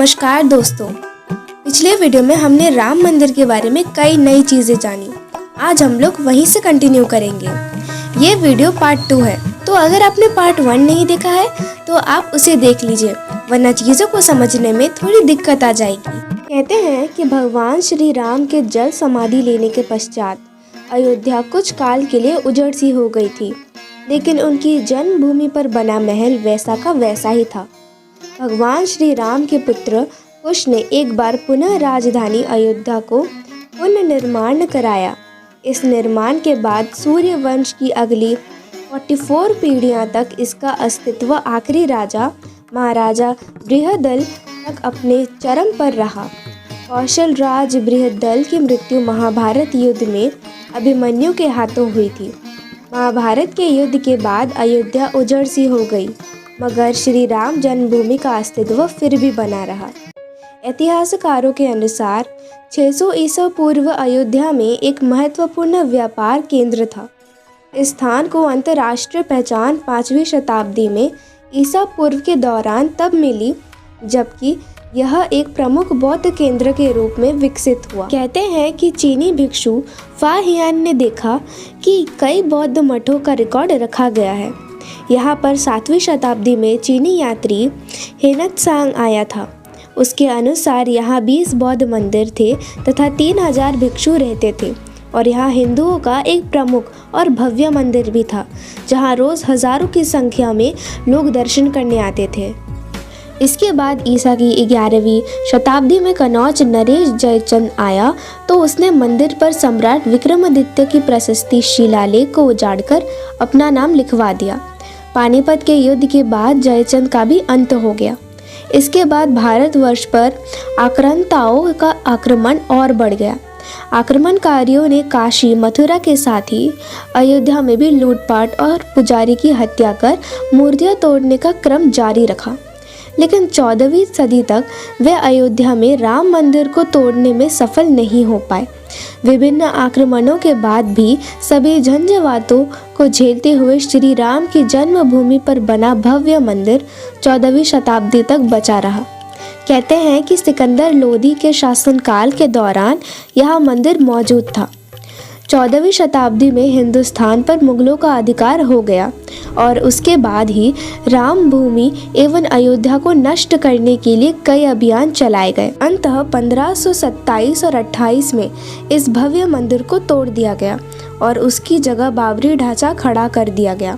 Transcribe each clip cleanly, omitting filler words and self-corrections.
नमस्कार दोस्तों, पिछले वीडियो में हमने राम मंदिर के बारे में कई नई चीज़ें जानी। आज हम लोग वहीं से कंटिन्यू करेंगे। ये वीडियो पार्ट 2 है, तो अगर आपने पार्ट 1 नहीं देखा है तो आप उसे देख लीजिए, वरना चीज़ों को समझने में थोड़ी दिक्कत आ जाएगी। कहते हैं कि भगवान श्री राम के जल समाधि लेने के पश्चात अयोध्या कुछ काल के लिए उजड़ सी हो गई थी, लेकिन उनकी जन्मभूमि पर बना महल वैसा का वैसा ही था। भगवान श्री राम के पुत्र कुश ने एक बार पुनः राजधानी अयोध्या को पुनर्निर्माण कराया। इस निर्माण के बाद सूर्य वंश की अगली 44 पीढ़ियां तक इसका अस्तित्व आखिरी राजा महाराजा बृहदल तक अपने चरम पर रहा। कौशल राज बृहदल की मृत्यु महाभारत युद्ध में अभिमन्यु के हाथों हुई थी। महाभारत के युद्ध के बाद अयोध्या उजड़ सी हो गई, मगर श्री राम जन्मभूमि का अस्तित्व फिर भी बना रहा। इतिहासकारों के अनुसार 600 ईसा पूर्व अयोध्या में एक महत्वपूर्ण व्यापार केंद्र था। इस स्थान को अंतर्राष्ट्रीय पहचान 5वीं शताब्दी में ईसा पूर्व के दौरान तब मिली, जबकि यह एक प्रमुख बौद्ध केंद्र के रूप में विकसित हुआ। कहते हैं कि चीनी भिक्षु फा हियान ने देखा कि कई बौद्ध मठों का रिकॉर्ड रखा गया है। यहाँ पर 7वीं शताब्दी में चीनी यात्री हेनत्सांग आया था। उसके अनुसार यहाँ 20 बौद्ध मंदिर थे तथा 3000 भिक्षु रहते थे, और यहाँ हिंदुओं का एक प्रमुख और भव्य मंदिर भी था, जहाँ रोज़ हज़ारों की संख्या में लोग दर्शन करने आते थे। इसके बाद ईसा की 11वीं शताब्दी में कनौज नरेश जयचंद आया, तो उसने मंदिर पर सम्राट विक्रमादित्य की प्रशस्ति शिलालेख को उजाड़कर अपना नाम लिखवा दिया। पानीपत के युद्ध के बाद जयचंद का भी अंत हो गया। इसके बाद भारतवर्ष पर आक्रांताओं का आक्रमण और बढ़ गया। आक्रमणकारियों ने काशी मथुरा के साथ ही अयोध्या में भी लूटपाट और पुजारी की हत्या कर मूर्तियां तोड़ने का क्रम जारी रखा, लेकिन 14वीं सदी तक वे अयोध्या में राम मंदिर को तोड़ने में सफल नहीं हो पाए। विभिन्न आक्रमणों के बाद भी सभी झंझावातों को झेलते हुए श्री राम की जन्मभूमि पर बना भव्य मंदिर 14वीं शताब्दी तक बचा रहा। कहते हैं कि सिकंदर लोदी के शासनकाल के दौरान यह मंदिर मौजूद था। 14वीं शताब्दी में हिंदुस्तान पर मुगलों का अधिकार हो गया, और उसके बाद ही राम भूमि एवं अयोध्या को नष्ट करने के लिए कई अभियान चलाए गए। अंततः 1527 और 28 में इस भव्य मंदिर को तोड़ दिया गया और उसकी जगह बाबरी ढांचा खड़ा कर दिया गया।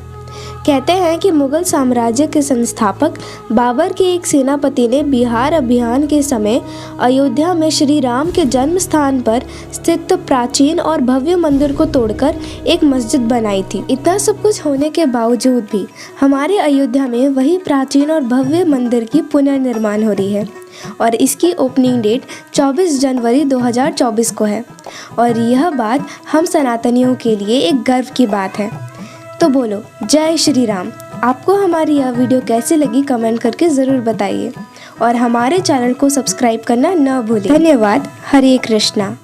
कहते हैं कि मुगल साम्राज्य के संस्थापक बाबर के एक सेनापति ने बिहार अभियान के समय अयोध्या में श्री राम के जन्म स्थान पर स्थित प्राचीन और भव्य मंदिर को तोड़कर एक मस्जिद बनाई थी। इतना सब कुछ होने के बावजूद भी हमारे अयोध्या में वही प्राचीन और भव्य मंदिर की पुनर्निर्माण हो रही है, और इसकी ओपनिंग डेट 24 जनवरी 2024 को है। और यह बात हम सनातनियों के लिए एक गर्व की बात है। तो बोलो जय श्री राम। आपको हमारी यह वीडियो कैसी लगी कमेंट करके ज़रूर बताइए, और हमारे चैनल को सब्सक्राइब करना न भूलें। धन्यवाद। हरे कृष्णा।